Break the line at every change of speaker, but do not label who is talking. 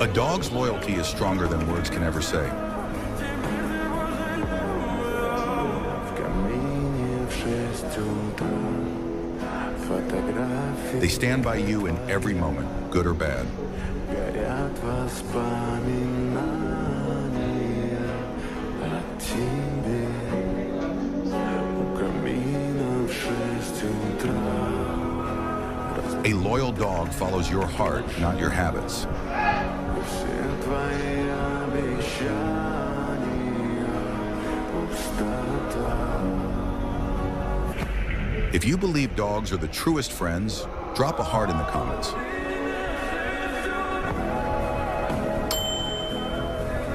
A dog's loyalty is stronger than words can ever say. They stand by you in every moment, good or bad. A loyal dog follows your heart, not your habits. If you believe dogs are the truest friends, drop a heart in the comments.